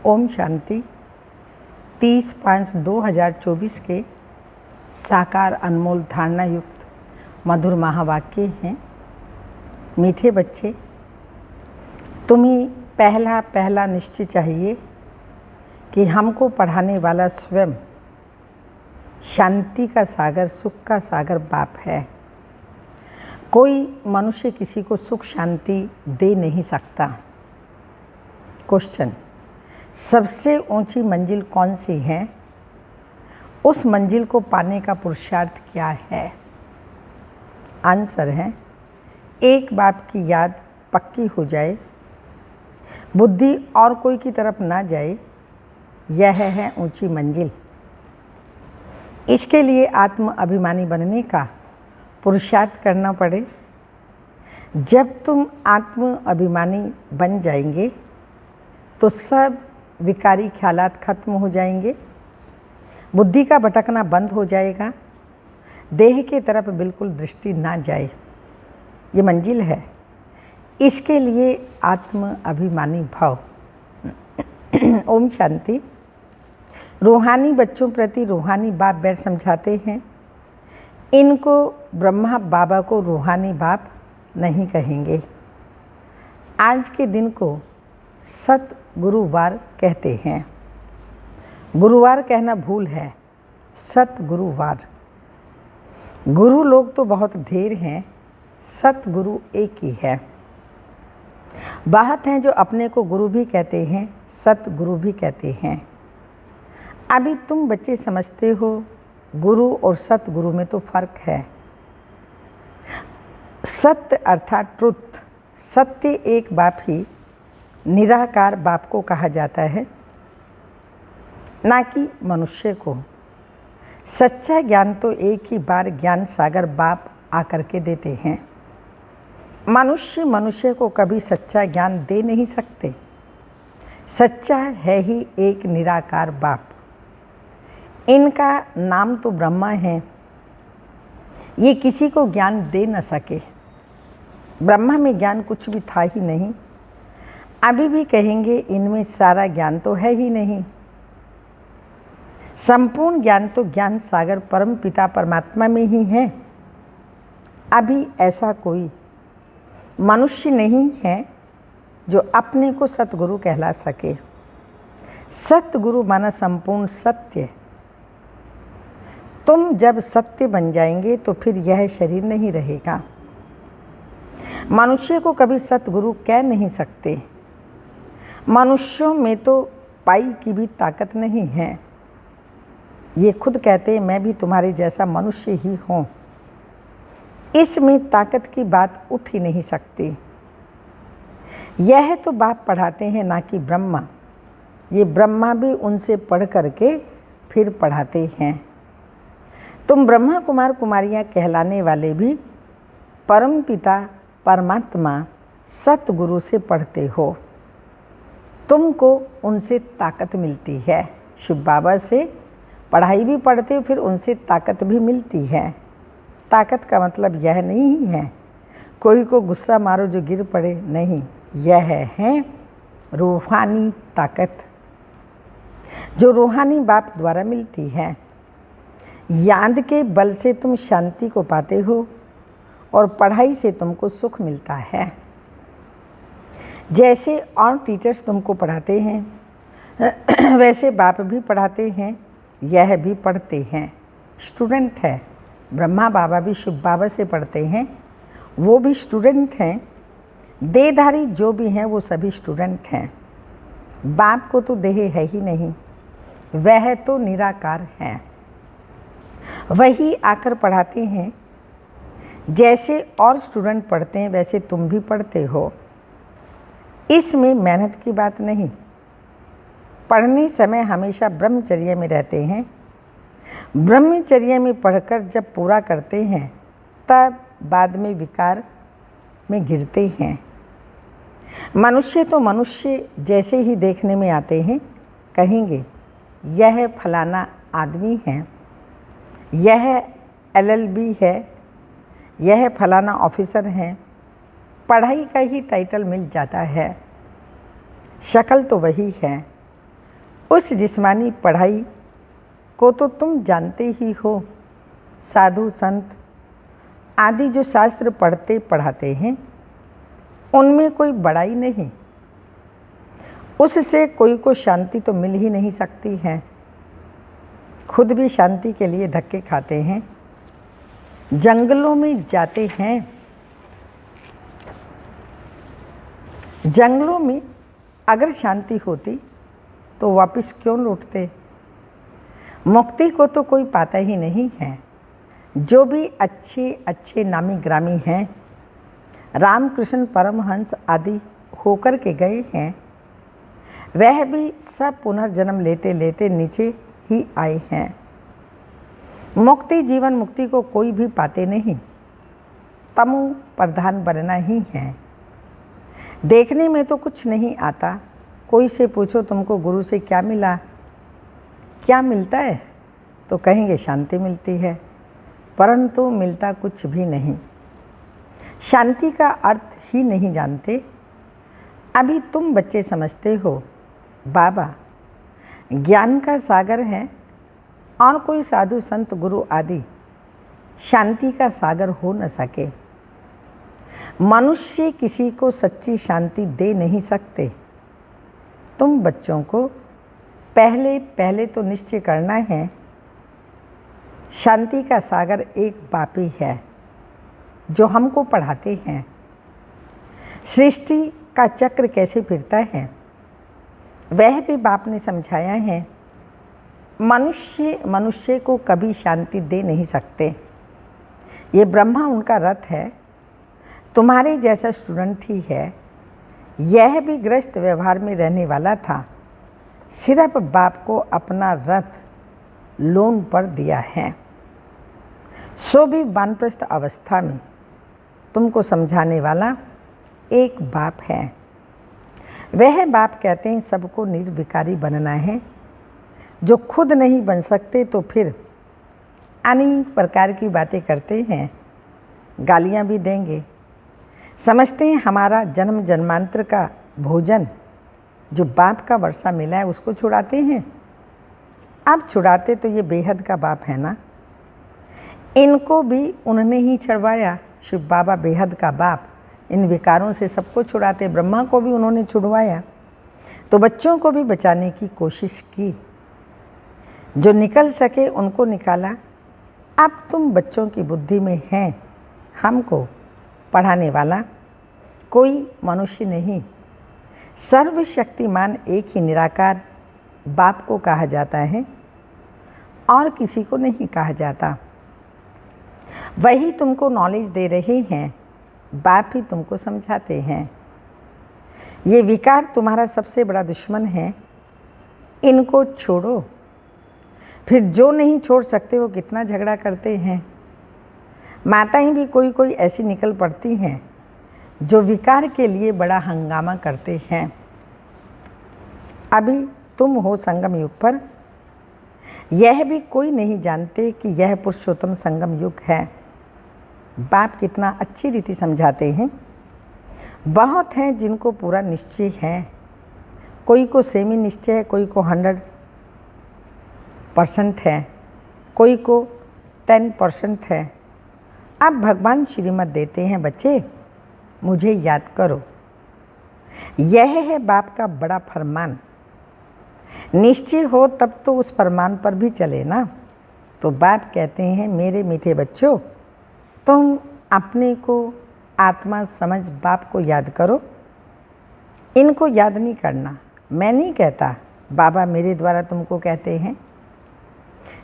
ओम शांति। 30/5/2024 के साकार अनमोल धारणा युक्त मधुर महावाक्य हैं। मीठे बच्चे, तुम्हें पहला पहला निश्चय चाहिए कि हमको पढ़ाने वाला स्वयं शांति का सागर, सुख का सागर बाप है। कोई मनुष्य किसी को सुख शांति दे नहीं सकता। क्वेश्चन, सबसे ऊंची मंजिल कौन सी है? उस मंजिल को पाने का पुरुषार्थ क्या है? आंसर है, एक बाप की याद पक्की हो जाए, बुद्धि और कोई की तरफ ना जाए, यह है ऊंची मंजिल। इसके लिए आत्म अभिमानी बनने का पुरुषार्थ करना पड़े। जब तुम आत्म अभिमानी बन जाएंगे तो सब विकारी ख्यालात खत्म हो जाएंगे, बुद्धि का भटकना बंद हो जाएगा, देह की तरफ बिल्कुल दृष्टि ना जाए। ये मंजिल है। इसके लिए आत्म अभिमानी भाव। ओम शांति। रूहानी बच्चों प्रति रूहानी बाप बैठ समझाते हैं। इनको ब्रह्मा बाबा को रूहानी बाप नहीं कहेंगे। आज के दिन को सत गुरुवार कहते हैं। गुरुवार कहना भूल है, सत गुरुवार। गुरु लोग तो बहुत ढेर हैं, सत गुरु एक ही है। बहुत हैं जो अपने को गुरु भी कहते हैं, सत गुरु भी कहते हैं। अभी तुम बच्चे समझते हो गुरु और सत गुरु में तो फर्क है। सत्य अर्थात ट्रुथ, सत्य एक बाप ही निराकार बाप को कहा जाता है, ना कि मनुष्य को। सच्चा ज्ञान तो एक ही बार ज्ञान सागर बाप आकर के देते हैं। मनुष्य को कभी सच्चा ज्ञान दे नहीं सकते। सच्चा है ही एक निराकार बाप। इनका नाम तो ब्रह्मा है। ये किसी को ज्ञान दे न सके। ब्रह्मा में ज्ञान कुछ भी था ही नहीं। अभी भी कहेंगे इनमें सारा ज्ञान तो है ही नहीं। संपूर्ण ज्ञान तो ज्ञान सागर परम पिता परमात्मा में ही है। अभी ऐसा कोई मनुष्य नहीं है जो अपने को सतगुरु कहला सके। सतगुरु माना संपूर्ण सत्य। तुम जब सत्य बन जाएंगे तो फिर यह शरीर नहीं रहेगा। मनुष्य को कभी सतगुरु कह नहीं सकते। मनुष्यों में तो पाई की भी ताकत नहीं है। ये खुद कहते हैं मैं भी तुम्हारे जैसा मनुष्य ही हूँ। इसमें ताकत की बात उठ ही नहीं सकती। यह तो बाप पढ़ाते हैं, ना कि ब्रह्मा। ये ब्रह्मा भी उनसे पढ़ करके फिर पढ़ाते हैं। तुम ब्रह्मा कुमार कुमारियाँ कहलाने वाले भी परम पिता परमात्मा सतगुरु से पढ़ते हो। तुमको उनसे ताकत मिलती है। शिव बाबा से पढ़ाई भी पढ़ते हो, फिर उनसे ताकत भी मिलती है। ताकत का मतलब यह नहीं है कोई को गुस्सा मारो जो गिर पड़े, नहीं। यह है रूहानी ताकत जो रूहानी बाप द्वारा मिलती है। याद के बल से तुम शांति को पाते हो और पढ़ाई से तुमको सुख मिलता है। जैसे और टीचर्स तुमको पढ़ाते हैं वैसे बाप भी पढ़ाते हैं, यह भी पढ़ते हैं। स्टूडेंट है। ब्रह्मा बाबा भी शिव बाबा से पढ़ते हैं, वो भी स्टूडेंट हैं। देहधारी जो भी हैं वो सभी स्टूडेंट हैं। बाप को तो देह है ही नहीं, वह तो निराकार है। वही आकर पढ़ाते हैं। जैसे और स्टूडेंट पढ़ते हैं वैसे तुम भी पढ़ते हो। इसमें मेहनत की बात नहीं। पढ़ने समय हमेशा ब्रह्मचर्य में रहते हैं। ब्रह्मचर्य में पढ़कर जब पूरा करते हैं तब बाद में विकार में गिरते हैं। मनुष्य तो मनुष्य जैसे ही देखने में आते हैं, कहेंगे यह फलाना आदमी है, यह LLB है, यह फलाना ऑफिसर है। पढ़ाई का ही टाइटल मिल जाता है, शक्ल तो वही है। उस जिस्मानी पढ़ाई को तो तुम जानते ही हो। साधु संत आदि जो शास्त्र पढ़ते पढ़ाते हैं उनमें कोई बड़ाई नहीं, उससे कोई को शांति तो मिल ही नहीं सकती है। खुद भी शांति के लिए धक्के खाते हैं, जंगलों में जाते हैं। जंगलों में अगर शांति होती तो वापस क्यों लौटते। मुक्ति को तो कोई पाता ही नहीं है। जो भी अच्छे अच्छे नामी ग्रामी हैं, रामकृष्ण परमहंस आदि होकर के गए हैं, वह भी सब पुनर्जन्म लेते लेते नीचे ही आए हैं। मुक्ति जीवन मुक्ति को कोई भी पाते नहीं, तमो प्रधान बनना ही है। देखने में तो कुछ नहीं आता। कोई से पूछो तुमको गुरु से क्या मिला, क्या मिलता है, तो कहेंगे शांति मिलती है, परंतु मिलता कुछ भी नहीं। शांति का अर्थ ही नहीं जानते। अभी तुम बच्चे समझते हो बाबा ज्ञान का सागर है और कोई साधु संत गुरु आदि शांति का सागर हो न सके। मनुष्य किसी को सच्ची शांति दे नहीं सकते। तुम बच्चों को पहले पहले तो निश्चय करना है, शांति का सागर एक बाप ही है जो हमको पढ़ाते हैं। सृष्टि का चक्र कैसे फिरता है वह भी बाप ने समझाया है। मनुष्य को कभी शांति दे नहीं सकते। ये ब्रह्मा उनका रथ है, तुम्हारे जैसा स्टूडेंट ही है। यह भी ग्रस्त व्यवहार में रहने वाला था, सिर्फ बाप को अपना रथ लोन पर दिया है। सो भी वानप्रस्थ अवस्था में तुमको समझाने वाला एक बाप है। वह बाप कहते हैं सबको निर्विकारी बनना है। जो खुद नहीं बन सकते तो फिर अनेक प्रकार की बातें करते हैं, गालियाँ भी देंगे। समझते हैं हमारा जन्म जन्मांतर का भोजन जो बाप का वर्षा मिला है उसको छुड़ाते हैं। अब छुड़ाते तो ये बेहद का बाप है ना, इनको भी उन्होंने ही छुड़वाया। शिव बाबा बेहद का बाप इन विकारों से सबको छुड़ाते। ब्रह्मा को भी उन्होंने छुड़वाया, तो बच्चों को भी बचाने की कोशिश की। जो निकल सके उनको निकाला। अब तुम बच्चों की बुद्धि में हैं, हमको पढ़ाने वाला कोई मनुष्य नहीं, सर्वशक्तिमान एक ही निराकार बाप को कहा जाता है और किसी को नहीं कहा जाता। वही तुमको नॉलेज दे रहे हैं, बाप ही तुमको समझाते हैं। ये विकार तुम्हारा सबसे बड़ा दुश्मन है, इनको छोड़ो। फिर जो नहीं छोड़ सकते वो कितना झगड़ा करते हैं। माताएं भी कोई कोई ऐसी निकल पड़ती हैं जो विकार के लिए बड़ा हंगामा करते हैं। अभी तुम हो संगम युग पर, यह भी कोई नहीं जानते कि यह पुरुषोत्तम संगम युग है। बाप कितना अच्छी रीति समझाते हैं। बहुत हैं जिनको पूरा निश्चय है, कोई को सेमी निश्चय है, कोई को 100% है, कोई को 10% है। अब भगवान श्रीमत देते हैं, बच्चे मुझे याद करो। यह है बाप का बड़ा फरमान। निश्चय हो तब तो उस फरमान पर भी चले ना। तो बाप कहते हैं मेरे मीठे बच्चों, तुम अपने को आत्मा समझ बाप को याद करो। इनको याद नहीं करना, मैं नहीं कहता, बाबा मेरे द्वारा तुमको कहते हैं।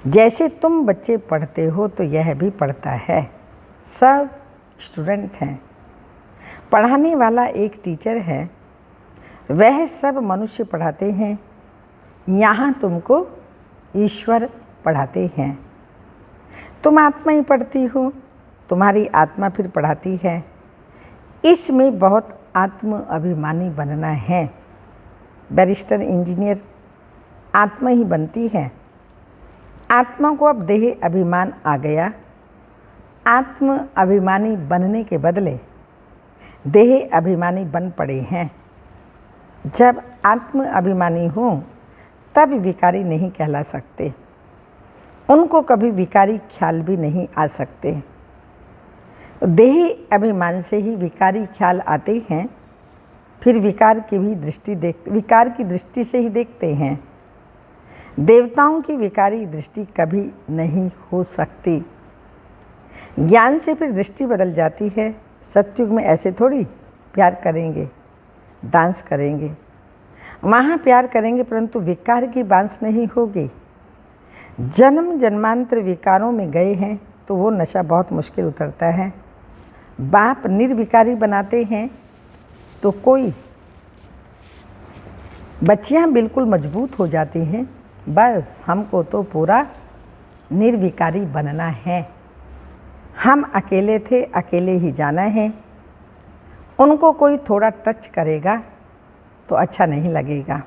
जैसे तुम बच्चे पढ़ते हो तो यह भी पढ़ता है। सब स्टूडेंट हैं, पढ़ाने वाला एक टीचर है, वह सब मनुष्य पढ़ाते हैं। यहाँ तुमको ईश्वर पढ़ाते हैं। तुम आत्मा ही पढ़ती हो, तुम्हारी आत्मा फिर पढ़ाती है। इसमें बहुत आत्म अभिमानी बनना है। बैरिस्टर इंजीनियर आत्मा ही बनती है। आत्मा को अब देह अभिमान आ गया। आत्म अभिमानी बनने के बदले देह अभिमानी बन पड़े हैं। जब आत्म अभिमानी हो तब विकारी नहीं कहला सकते। उनको कभी विकारी ख्याल भी नहीं आ सकते। देही अभिमान से ही विकारी ख्याल आते हैं, फिर विकार की दृष्टि से ही देखते हैं। देवताओं की विकारी दृष्टि कभी नहीं हो सकती। ज्ञान से फिर दृष्टि बदल जाती है। सतयुग में ऐसे थोड़ी प्यार करेंगे, डांस करेंगे, वहाँ प्यार करेंगे, परंतु विकार की बांस नहीं होगी। जन्म जन्मांतर विकारों में गए हैं तो वो नशा बहुत मुश्किल उतरता है। बाप निर्विकारी बनाते हैं तो कोई बच्चियाँ बिल्कुल मजबूत हो जाती हैं। बस हमको तो पूरा निर्विकारी बनना है। हम अकेले थे, अकेले ही जाना है। उनको कोई थोड़ा टच करेगा तो अच्छा नहीं लगेगा।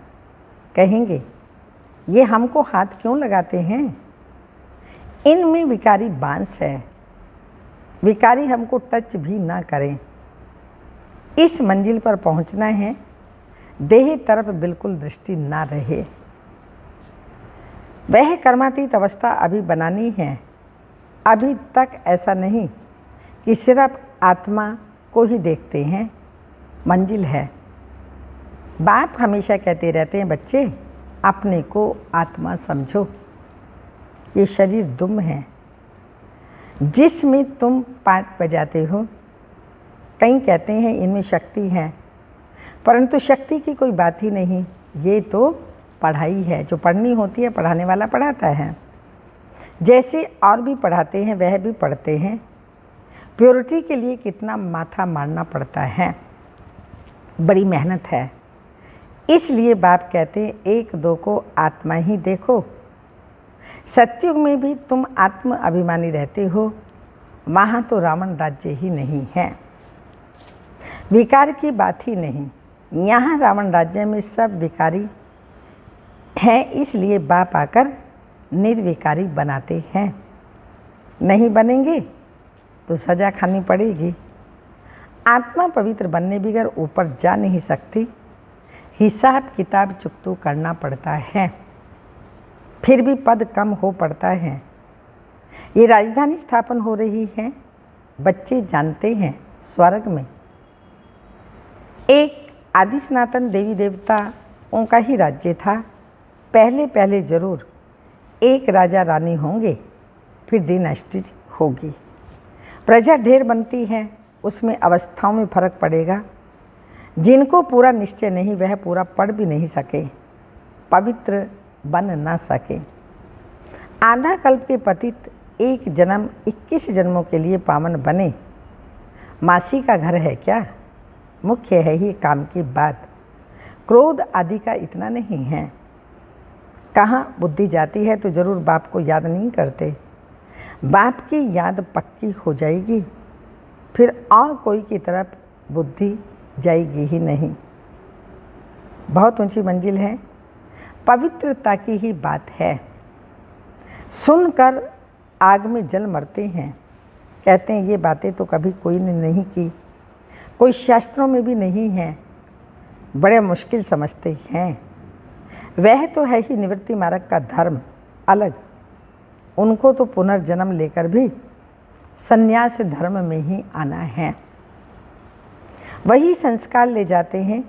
कहेंगे ये हमको हाथ क्यों लगाते हैं? इनमें विकारी बांस है। विकारी हमको टच भी ना करें। इस मंजिल पर पहुंचना है, देह तरफ बिल्कुल दृष्टि ना रहे। वह कर्मातीत अवस्था अभी बनानी है। अभी तक ऐसा नहीं कि सिर्फ आत्मा को ही देखते हैं। मंजिल है। बाप हमेशा कहते रहते हैं, बच्चे अपने को आत्मा समझो। ये शरीर दुम है जिसमें तुम पाट बजाते हो। कई कहते हैं इनमें शक्ति है, परंतु शक्ति की कोई बात ही नहीं। ये तो पढ़ाई है। जो पढ़नी होती है पढ़ाने वाला पढ़ाता है। जैसे और भी पढ़ाते हैं वह भी पढ़ते हैं। प्योरिटी के लिए कितना माथा मारना पड़ता है, बड़ी मेहनत है। इसलिए बाप कहते हैं एक दो को आत्मा ही देखो। सतयुग में भी तुम आत्म अभिमानी रहते हो, वहाँ तो रावण राज्य ही नहीं है, विकार की बात ही नहीं। यहाँ रावण राज्य में सब विकारी हैं, इसलिए बाप आकर निर्विकारी बनाते हैं। नहीं बनेंगे तो सजा खानी पड़ेगी। आत्मा पवित्र बनने बगैर ऊपर जा नहीं सकती। हिसाब किताब चुकतो करना पड़ता है, फिर भी पद कम हो पड़ता है। ये राजधानी स्थापन हो रही है। बच्चे जानते हैं स्वर्ग में एक आदि सनातन देवी देवताओं का ही राज्य था। पहले पहले जरूर एक राजा रानी होंगे, फिर डिनास्टी होगी। प्रजा ढेर बनती है, उसमें अवस्थाओं में फर्क पड़ेगा। जिनको पूरा निश्चय नहीं वह पूरा पढ़ भी नहीं सके, पवित्र बन ना सके। आधा कल्प के पतित एक जन्म 21 जन्मों के लिए पावन बने। मासी का घर है क्या? मुख्य है ही काम की बात। क्रोध आदि का इतना नहीं है। कहाँ बुद्धि जाती है तो जरूर बाप को याद नहीं करते। बाप की याद पक्की हो जाएगी, फिर और कोई की तरफ बुद्धि जाएगी ही नहीं। बहुत ऊंची मंजिल है, पवित्रता की ही बात है। सुनकर आग में जल मरते हैं। कहते हैं ये बातें तो कभी कोई ने नहीं की, कोई शास्त्रों में भी नहीं है, बड़े मुश्किल समझते हैं। वह तो है ही निवृत्ति मार्ग का धर्म अलग। उनको तो पुनर्जन्म लेकर भी संन्यास धर्म में ही आना है। वही संस्कार ले जाते हैं।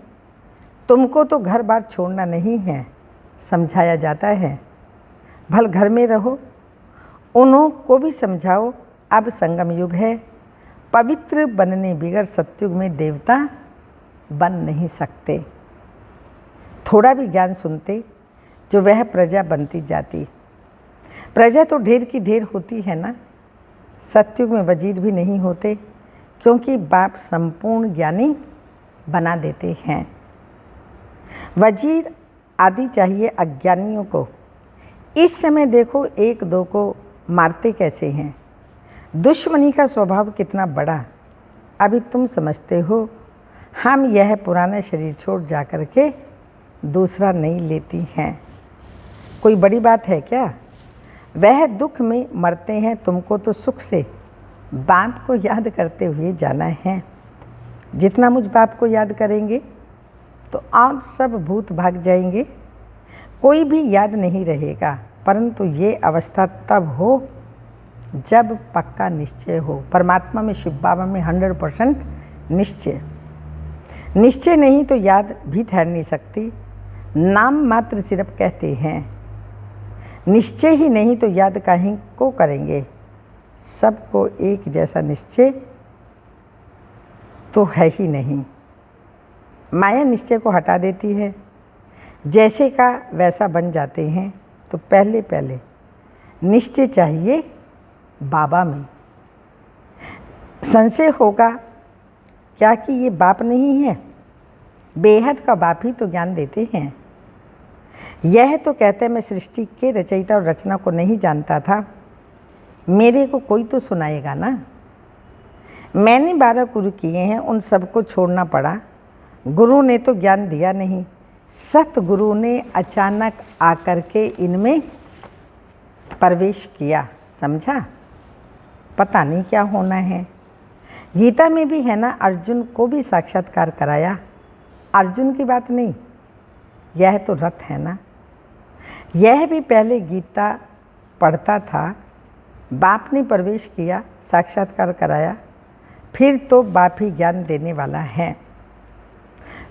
तुमको तो घर बार छोड़ना नहीं है, समझाया जाता है। भल घर में रहो, उन्हों को भी समझाओ। अब संगम युग है, पवित्र बनने बिगर सतयुग में देवता बन नहीं सकते। थोड़ा भी ज्ञान सुनते जो वह प्रजा बनती जाती। प्रजा तो ढेर की ढेर होती है ना। सतयुग में वजीर भी नहीं होते, क्योंकि बाप संपूर्ण ज्ञानी बना देते हैं। वजीर आदि चाहिए अज्ञानियों को। इस समय देखो एक दो को मारते कैसे हैं। दुश्मनी का स्वभाव कितना बड़ा अभी तुम समझते हो। हम यह पुराना शरीर छोड़ जा कर के दूसरा नहीं लेती हैं। कोई बड़ी बात है क्या? वह दुख में मरते हैं, तुमको तो सुख से बाप को याद करते हुए जाना है। जितना मुझ बाप को याद करेंगे तो और सब भूत भाग जाएंगे। कोई भी याद नहीं रहेगा, परंतु ये अवस्था तब हो जब पक्का निश्चय हो। परमात्मा में, शिव बाबा में 100% निश्चय। निश्चय नहीं तो याद भी ठहर नहीं सकती। नाम मात्र सिर्फ कहते हैं। निश्चय ही नहीं तो याद काहे को करेंगे। सबको एक जैसा निश्चय तो है ही नहीं। माया निश्चय को हटा देती है। जैसे का वैसा बन जाते हैं। तो पहले पहले निश्चय चाहिए बाबा में। संशय होगा क्या कि ये बाप नहीं है? बेहद का बाप ही तो ज्ञान देते हैं। यह तो कहते मैं सृष्टि के रचयिता और रचना को नहीं जानता था, मेरे को कोई तो सुनाएगा ना। मैंने 12 गुरु किए हैं, उन सबको छोड़ना पड़ा। गुरु ने तो ज्ञान दिया नहीं, सतगुरु ने अचानक आकर के इनमें प्रवेश किया। समझा? पता नहीं क्या होना है। गीता में भी है ना, अर्जुन को भी साक्षात्कार कराया। अर्जुन की बात नहीं, यह तो रथ है ना। यह भी पहले गीता पढ़ता था, बाप ने प्रवेश किया, साक्षात्कार कराया, फिर तो बाप ही ज्ञान देने वाला है।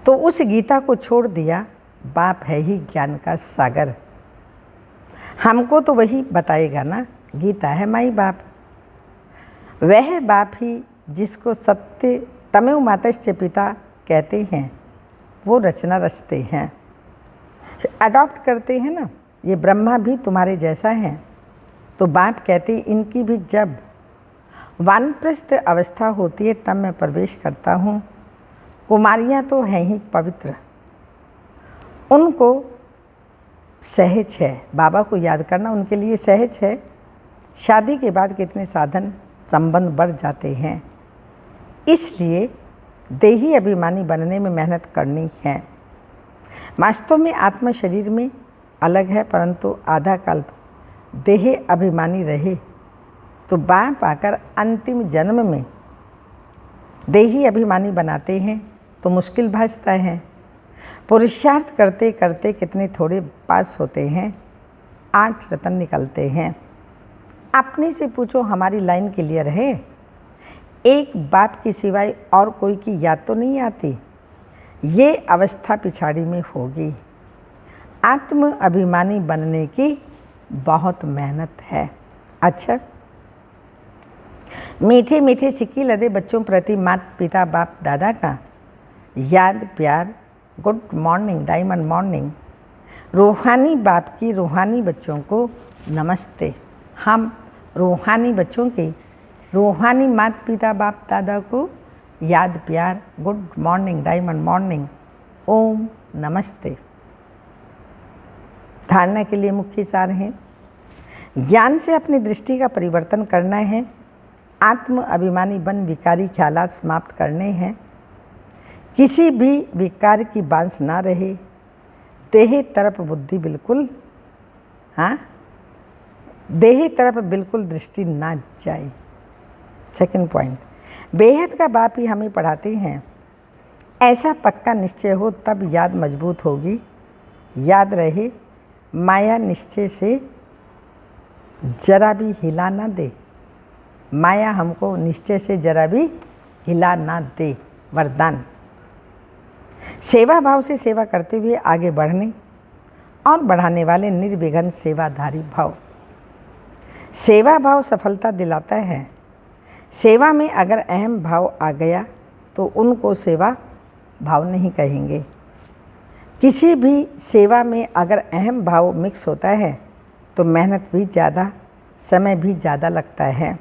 तो उस गीता को छोड़ दिया। बाप है ही ज्ञान का सागर, हमको तो वही बताएगा ना। गीता है माई बाप, वह बाप ही जिसको सत्य तमेव मातश्च पिता कहते हैं, वो रचना रचते हैं, अडॉप्ट करते हैं ना। ये ब्रह्मा भी तुम्हारे जैसा है। तो बाप कहते इनकी भी जब वानप्रस्थ अवस्था होती है तब मैं प्रवेश करता हूँ। कुमारियाँ तो हैं ही पवित्र, उनको सहज है। बाबा को याद करना उनके लिए सहज है। शादी के बाद कितने साधन संबंध बढ़ जाते हैं, इसलिए देही अभिमानी बनने में मेहनत करनी है। वास्तव में आत्मा शरीर में अलग है, परंतु आधा कल्प देह अभिमानी रहे तो बाप आकर अंतिम जन्म में देही अभिमानी बनाते हैं तो मुश्किल भासता है। पुरुषार्थ करते करते कितने थोड़े पास होते हैं, 8 रतन निकलते हैं। अपने से पूछो हमारी लाइन क्लियर है? एक बाप की सिवाय और कोई की याद तो नहीं आती। ये अवस्था पिछाड़ी में होगी। आत्म अभिमानी बनने की बहुत मेहनत है। अच्छा, मीठे मीठे सिक्की लदे बच्चों प्रति माता पिता बाप दादा का याद प्यार, गुड मॉर्निंग, डायमंड मॉर्निंग। रूहानी बाप की रूहानी बच्चों को नमस्ते। हम रूहानी बच्चों के रूहानी माता पिता बाप दादा को याद प्यार, गुड मॉर्निंग, डायमंड मॉर्निंग, ओम नमस्ते। धारणा के लिए मुख्य सार हैं। ज्ञान से अपनी दृष्टि का परिवर्तन करना है। आत्म अभिमानी बन विकारी ख्यालात समाप्त करने हैं। किसी भी विकार की बांस ना रहे। देह तरफ बुद्धि बिल्कुल, देह तरफ बिल्कुल दृष्टि ना जाए। सेकंड पॉइंट, बेहद का बाप ही हमें पढ़ाते हैं। ऐसा पक्का निश्चय हो तब याद मजबूत होगी। याद रहे, माया निश्चय से जरा भी हिला ना दे। माया हमको निश्चय से जरा भी हिला ना दे। वरदान, सेवा भाव से सेवा करते हुए आगे बढ़ने और बढ़ाने वाले निर्विघ्न सेवाधारी भाव। सेवा भाव सफलता दिलाता है। सेवा में अगर अहम भाव आ गया तो उनको सेवा भाव नहीं कहेंगे। किसी भी सेवा में अगर अहम भाव मिक्स होता है तो मेहनत भी ज़्यादा, समय भी ज़्यादा लगता है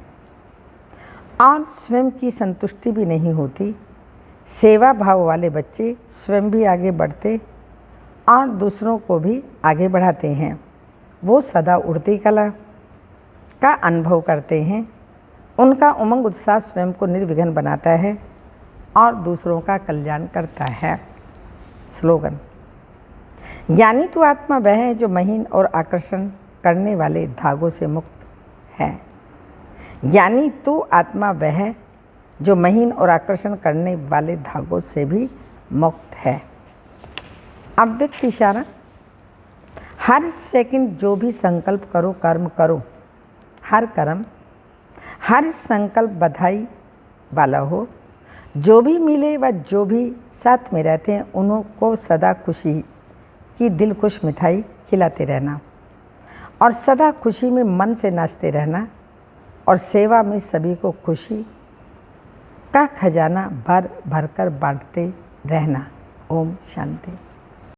और स्वयं की संतुष्टि भी नहीं होती। सेवा भाव वाले बच्चे स्वयं भी आगे बढ़ते और दूसरों को भी आगे बढ़ाते हैं। वो सदा उड़ती कला का अनुभव करते हैं। उनका उमंग उत्साह स्वयं को निर्विघ्न बनाता है और दूसरों का कल्याण करता है। स्लोगन, ज्ञानी तो आत्मा वह है जो महीन और आकर्षण करने वाले धागों से मुक्त है। ज्ञानी तो आत्मा वह है जो महीन और आकर्षण करने वाले धागों से भी मुक्त है। अव्यक्त इशारा, हर सेकंड जो भी संकल्प करो, कर्म करो, हर कर्म, हर संकल्प बधाई वाला हो। जो भी मिले व जो भी साथ में रहते हैं उनको सदा खुशी की दिलखुश मिठाई खिलाते रहना और सदा खुशी में मन से नाचते रहना और सेवा में सभी को खुशी का खजाना भर भर कर बांटते रहना। ओम शांति।